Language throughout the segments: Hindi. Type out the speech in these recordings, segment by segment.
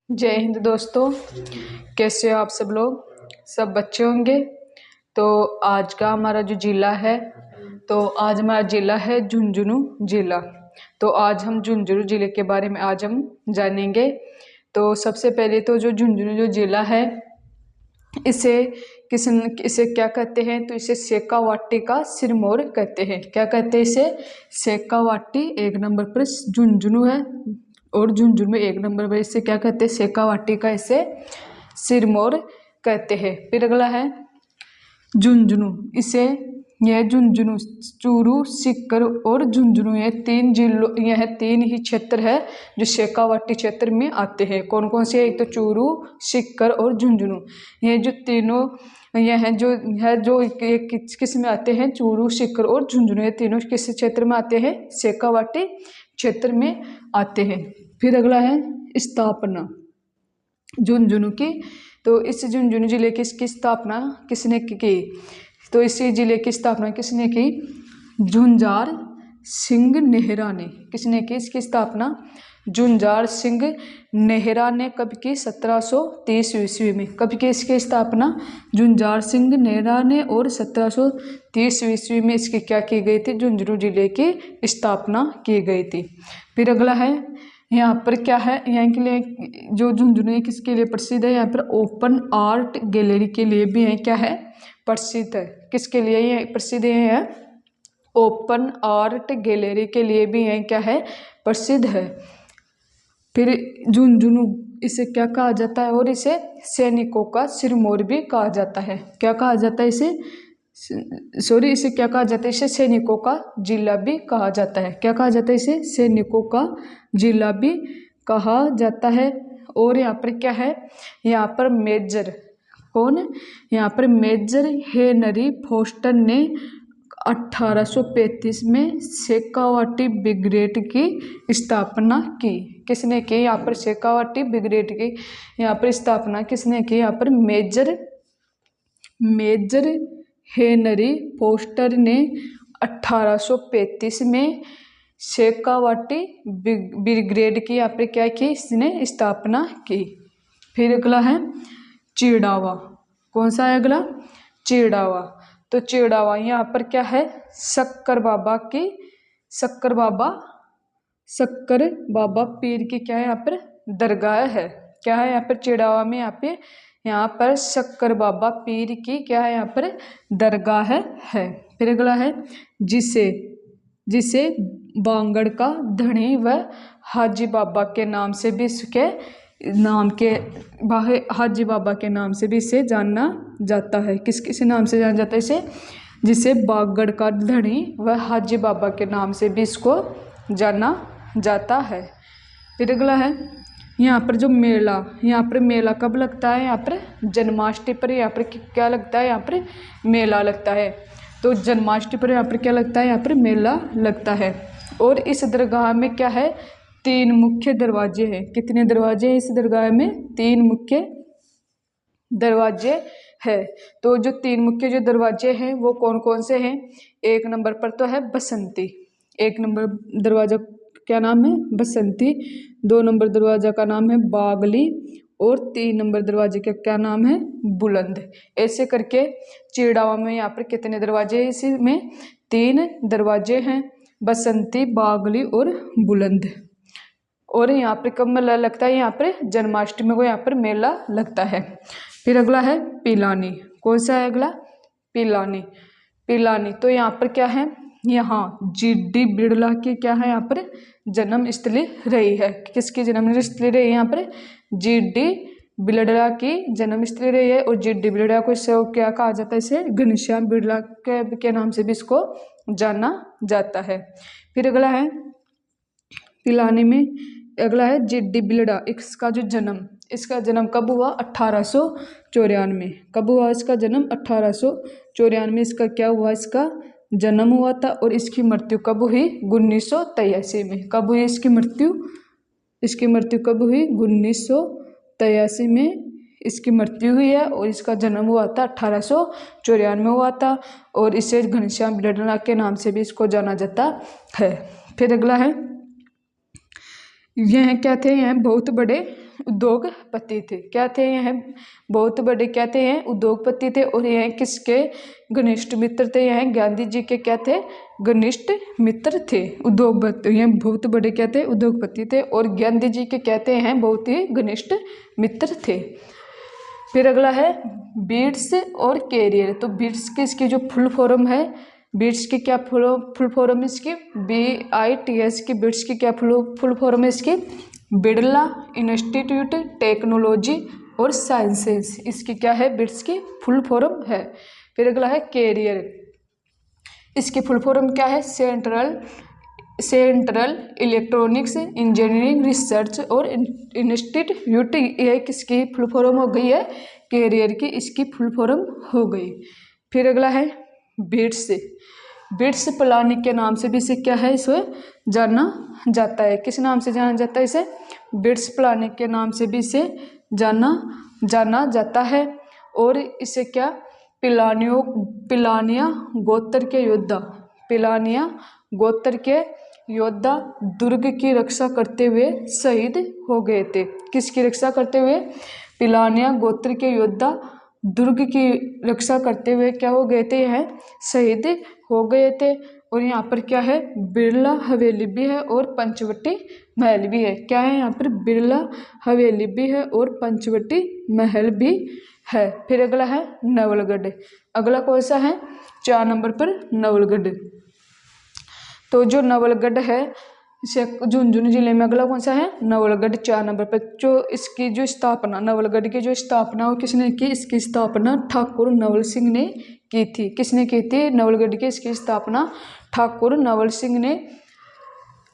जय हिंद दोस्तों। कैसे हो आप सब लोग? सब बच्चे होंगे। तो आज का हमारा जो जिला है, तो आज हमारा जिला है झुंझुनू जिला। तो आज हम झुंझुनू जिले के बारे में आज हम जानेंगे। तो सबसे पहले तो जो झुंझुनू जो जिला है, इसे क्या कहते हैं? तो इसे शेखावाटी का सिरमौर कहते हैं। क्या कहते हैं इसे? शेखावाटी। एक नंबर पर झुंझुनू है और झुंझुनू में एक नंबर पर इसे क्या कहते हैं? शेखावाटी का इसे सिरमौर कहते हैं। फिर अगला है झुंझुनू। यह झुंझुनू, चूरू, सीकर और झुंझुनू, यह तीन ही क्षेत्र है जो शेखावाटी क्षेत्र में आते हैं। कौन कौन से? एक तो चूरू, सीकर और झुंझुनू। ये जो तीनों जो किस में आते हैं? चूरू, सीकर और झुंझुनू। ये तीनों किस क्षेत्र में आते हैं? शेखावाटी क्षेत्र में आते हैं। फिर अगला है स्थापना झुंझुनू की। तो इस झुंझुनू जिले की इसकी स्थापना किसने की? तो इसी जिले की स्थापना किसने की? झुंझार सिंह नेहरा ने। किसने की इसकी स्थापना? झुंझार सिंह नेहरा ने। कब की? 1730 ईस्वी में। कब की इसकी स्थापना? झुंझार सिंह नेहरा ने और 1730 ईस्वी में इसकी क्या की गई थी? झुंझुनू जिले की स्थापना की गई थी। फिर अगला है यहाँ पर क्या है? यहाँ के लिए जो झुंझुनू है किसके लिए प्रसिद्ध है? यहाँ पर ओपन आर्ट गैलरी के लिए भी है क्या है? प्रसिद्ध है। किसके लिए ये प्रसिद्ध है? ओपन आर्ट गैलरी के लिए भी है क्या है? प्रसिद्ध है। फिर झुंझुनू इसे क्या कहा जाता है? और इसे सैनिकों का सिरमौर भी कहा जाता है। क्या कहा जाता है इसे? इसे क्या कहा जाता है? इसे सैनिकों का जिला भी कहा जाता है। क्या कहा जाता है इसे? सैनिकों का जिला भी कहा जाता है। और यहाँ पर क्या है? यहाँ पर मेजर कौन है? यहाँ पर मेजर हेनरी फोस्टर ने 1835 में शेखावाटी ब्रिगेड की स्थापना की। किसने की? यहाँ पर शेखावाटी ब्रिगेड की यहाँ पर स्थापना किसने की? यहाँ पर मेजर हेनरी फोस्टर ने 1835 में शेखावाटी ब्रिगेड की यहाँ पर क्या की? इसने स्थापना की। फिर अगला है चिड़ावा। कौन सा है अगला? चिड़ावा। तो चिड़ावा यहाँ पर क्या है? शक्कर बाबा पीर की क्या है? यहाँ पर दरगाह है। क्या है यहाँ पर चिड़ावा में? यहाँ पर शक्कर बाबा पीर की क्या है? यहाँ पर दरगाह है। फिर अगला है जिसे बांगड़ का धनी व हाजी बाबा के नाम से भी हाजी बाबा के नाम से भी इसे जाना जाता है। किस नाम से जाना जाता है इसे? जिसे बागड़ का धनी व हाजी बाबा के नाम से भी इसको जाना जाता है। फिर अगला है यहाँ पर जो मेला, यहाँ पर मेला कब लगता है? यहाँ पर जन्माष्टमी पर यहाँ पर क्या लगता है? यहाँ पर मेला लगता है। तो जन्माष्टमी पर यहाँ पर क्या लगता है? यहाँ पर मेला लगता है। और इस दरगाह में क्या है? 3 मुख्य दरवाजे हैं। कितने दरवाजे हैं इस दरगाह में? 3 मुख्य दरवाजे हैं। तो जो 3 मुख्य जो दरवाजे हैं वो कौन कौन से हैं? एक नंबर पर तो है बसंती। एक नंबर दरवाजा क्या नाम है? बसंती। 2 नंबर दरवाजा का नाम है बागली और 3 नंबर दरवाजे का क्या नाम है? बुलंद। ऐसे करके चिड़ावा में यहाँ पर कितने दरवाजे हैं? इसमें 3 दरवाजे हैं, बसंती, बागली और बुलंद। और यहाँ पर कब मेला लगता है? यहाँ पर जन्माष्टमी को यहाँ पर मेला लगता है। फिर अगला है पिलानी। कौन सा है अगला? पिलानी। तो यहाँ पर क्या है? यहाँ जीडी बिड़ला की क्या है? यहाँ पर जन्म स्थली रही है। किसकी जन्म स्थली रही है? यहाँ पर जीडी बिड़ला की जन्म स्थली रही है। और जीडी बिड़ला को इससे क्या कहा जाता है? इसे घनश्याम बिड़ला के नाम से भी इसको जाना जाता है। फिर अगला है पिलानी में अगला है जीडी बिड़ला। इसका जन्म कब हुआ? 1894। कब हुआ इसका जन्म? 1894 इसका क्या हुआ? इसका जन्म हुआ था। और इसकी मृत्यु कब हुई? 1983 में। कब हुई इसकी मृत्यु? इसकी मृत्यु कब हुई? 1983 में इसकी मृत्यु हुई है। और इसका जन्म हुआ था 1894 में हुआ था। और इसे घनश्याम बिड़ला के नाम से भी इसको जाना जाता है। फिर अगला है यह क्या थे? यह बहुत बड़े उद्योगपति थे। क्या थे यह? बहुत बड़े क्या थे? यह उद्योगपति थे। और यह किसके घनिष्ठ मित्र थे? यह गांधी जी के क्या थे? घनिष्ठ मित्र थे। उद्योगपति, यह बहुत बड़े क्या थे? उद्योगपति थे। और गांधी जी के कहते हैं बहुत ही घनिष्ठ मित्र थे। फिर अगला है बिट्स और कैरियर। तो बिट्स की इसकी जो फुल फॉर्म है, बिट्स की क्या फुल फॉर्म है इसकी? BITS की बिट्स की क्या फुल फॉर्म है इसकी? बिरला इंस्टीट्यूट टेक्नोलॉजी और साइंसेस। इसकी क्या है? बिट्स की फुल फॉर्म है। फिर अगला है कैरियर। इसकी फुल फॉर्म क्या है? सेंट्रल इलेक्ट्रॉनिक्स इंजीनियरिंग रिसर्च और इंस्टीट्यूट। यह किसकी फुल फॉर्म हो गई है? कैरियर की इसकी फुल फॉर्म हो गई। फिर अगला है बिट्स। बिट्स प्लानिंग के नाम से भी इसे क्या है? इसे जाना जाता है। किस नाम से जाना जाता है इसे? बिट्स प्लानिंग के नाम से भी इसे जाना जाता है। और इसे क्या? पिलानिया गोत्र के योद्धा, पिलानिया गोत्र के योद्धा दुर्ग की रक्षा करते हुए शहीद हो गए थे। किसकी रक्षा करते हुए? पिलानिया गोत्र के योद्धा दुर्ग की रक्षा करते हुए क्या हो गए थे? यह शहीद हो गए थे। और यहाँ पर क्या है? बिरला हवेली भी है और पंचवटी महल भी है। क्या है यहाँ पर? बिरला हवेली भी है और पंचवटी महल भी है। फिर अगला है नवलगढ़। अगला कौन सा है? 4 नंबर पर नवलगढ़। तो जो नवलगढ़ है झुंझुनू जिले में, अगला कौन सा है? नवलगढ़ 4 नंबर पर। जो इसकी जो स्थापना, नवलगढ़ की जो स्थापना वो किसने की? इसकी स्थापना ठाकुर नवल सिंह ने की थी। किसने की थी? नवलगढ़ की इसकी स्थापना ठाकुर नवल सिंह ने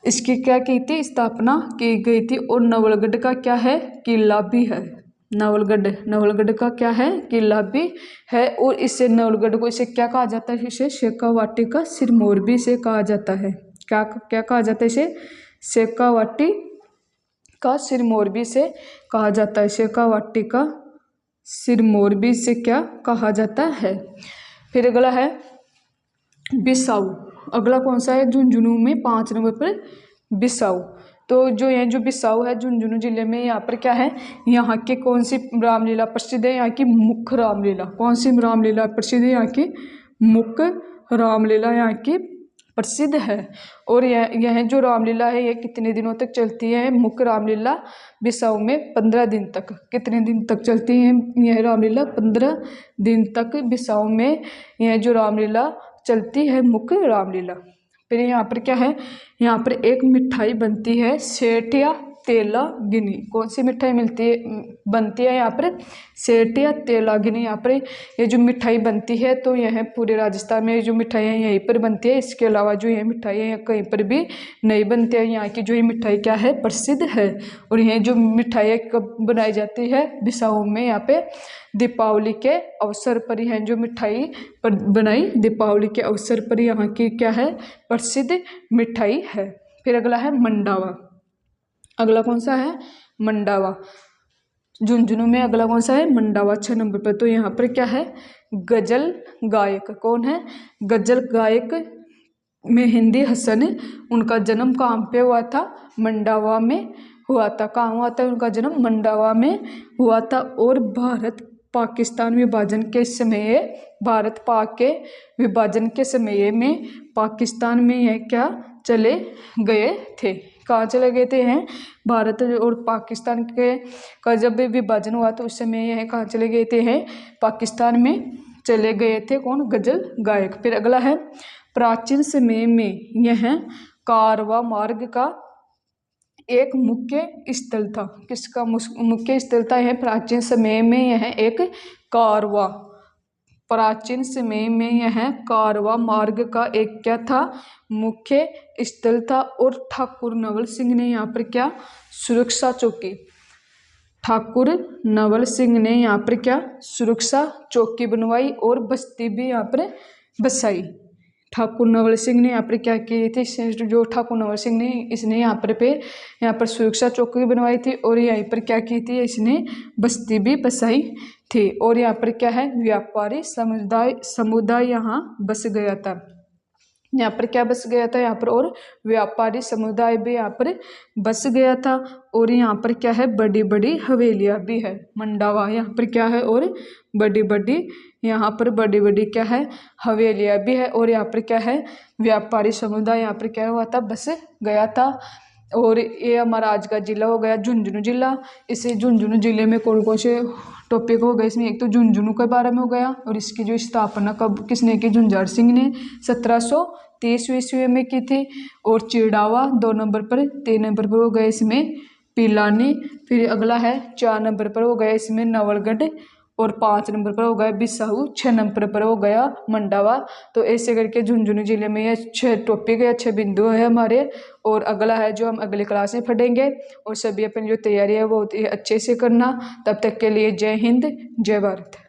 इसकी क्या की थी? स्थापना की गई थी। और नवलगढ़ का क्या है? किला भी है। नवलगढ़ का क्या है? किला भी है। और इसे नवलगढ़ को इसे क्या कहा जाता है? इसे शेखावाटी का सिरमौर भी इसे कहा जाता है। क्या कहा जाता है इसे? शेखावाटी का सिरमौर भी इसे कहा जाता है। शेखावाटी का सिरमौर भी इसे क्या कहा जाता है। फिर अगला है बिसाऊ। अगला कौन सा है? झुंझुनू में 5 नंबर पर बिसाऊ। तो जो यह जो बिसाऊ है झुंझुनू जिले में, यहाँ पर क्या है? यहाँ की कौन सी रामलीला प्रसिद्ध है? यहाँ की मुख्य रामलीला। कौन सी रामलीला प्रसिद्ध है? यहाँ की मुख्य रामलीला यहाँ की प्रसिद्ध है। और यह जो रामलीला है यह कितने दिनों तक चलती है? मुख्य रामलीला बिसाऊ में 15 दिन तक। कितने दिन तक चलती है यह रामलीला? 15 दिन तक बिसाऊ में यह जो रामलीला चलती है, मुख्य रामलीला। फिर यहाँ पर क्या है? यहाँ पर एक मिठाई बनती है सेठिया तेलागिनी। कौन सी मिठाई बनती है यहाँ पर? सेठिया तेलागिनी। यहाँ पर ये जो मिठाई बनती है तो यह पूरे राजस्थान में जो मिठाई है यहीं पर बनती है। इसके अलावा जो यह मिठाई है कहीं पर भी नहीं बनती है। यहाँ की जो ये मिठाई क्या है? प्रसिद्ध है। और यह जो मिठाई कब बनाई जाती है? बिसाऊ में। यहाँ पे दीपावली के अवसर पर यह जो मिठाई बनाई दीपावली के अवसर पर यहाँ की क्या है? प्रसिद्ध मिठाई है। फिर अगला है मंडावा। अगला कौन सा है? मंडावा। झुंझुनू में अगला कौन सा है? मंडावा 6 नंबर पर। तो यहाँ पर क्या है? गजल गायक। कौन है? गजल गायक मेहंदी हसन। उनका जन्म कहाँ पे हुआ था? मंडावा में हुआ था। कहाँ हुआ था उनका जन्म? मंडावा में हुआ था। और भारत पाकिस्तान विभाजन के समय, भारत पाक के विभाजन के समय में पाकिस्तान में यह क्या चले गए थे? कहाँ चले गए थे? हैं भारत और पाकिस्तान के का जब विभाजन हुआ तो उस समय यह कहाँ चले गए थे? हैं पाकिस्तान में चले गए थे। कौन? गजल गायक। फिर अगला है प्राचीन समय में यह कारवा मार्ग का एक मुख्य स्थल था। किसका मुख्य स्थल था? यह प्राचीन समय में यह एक कारवा, प्राचीन समय में यह कारवा मार्ग का एक क्या था? मुख्य स्थल था। और ठाकुर नवल सिंह ने यहाँ पर क्या? सुरक्षा चौकी। ठाकुर नवल सिंह ने यहाँ पर क्या? सुरक्षा चौकी बनवाई और बस्ती भी यहाँ पर बसाई। ठाकुर नवल सिंह ने यहाँ पर क्या की थी? जो ठाकुर नवल सिंह ने इसने यहाँ पर सुरक्षा चौकी बनवाई थी और यहीं पर क्या की थी? इसने बस्ती भी बसाई थी। और यहाँ पर क्या है? व्यापारी समुदाय यहाँ बस गया था। यहाँ पर क्या बस गया था, यहाँ पर और व्यापारी समुदाय भी यहाँ पर बस गया था। और यहाँ पर क्या है, बड़ी बड़ी हवेलियाँ भी है। मंडावा यहाँ पर क्या है, और बड़ी बड़ी, यहाँ पर बड़ी बड़ी क्या है, हवेलियाँ भी है। और यहाँ पर क्या है, व्यापारी समुदाय यहाँ पर क्या हुआ था, बस गया था। और ये हमारा आज का जिला हो गया झुंझुनू जिला। इसे झुंझुनू जिले में कौन कौन से टॉपिक हो गए इसमें, एक तो झुंझुनू के बारे में हो गया, और इसकी जो स्थापना कब किसने की, झुंझार सिंह ने 1730 ईस्वी में की थी। और चिड़ावा 2 नंबर पर। 3 नंबर पर हो गए इसमें पिलानी। फिर अगला है 4 नंबर पर हो गया इसमें नवलगढ़। और 5 नंबर पर हो गया बिसाहू। 6 नंबर पर हो गया मंडावा। तो ऐसे करके झुंझुनू जिले में ये 6 टॉपिक है, 6 बिंदु है हमारे। और अगला है जो हम अगली क्लास में पढ़ेंगे। और सभी अपनी जो तैयारी है वो अच्छे से करना। तब तक के लिए जय हिंद, जय भारत।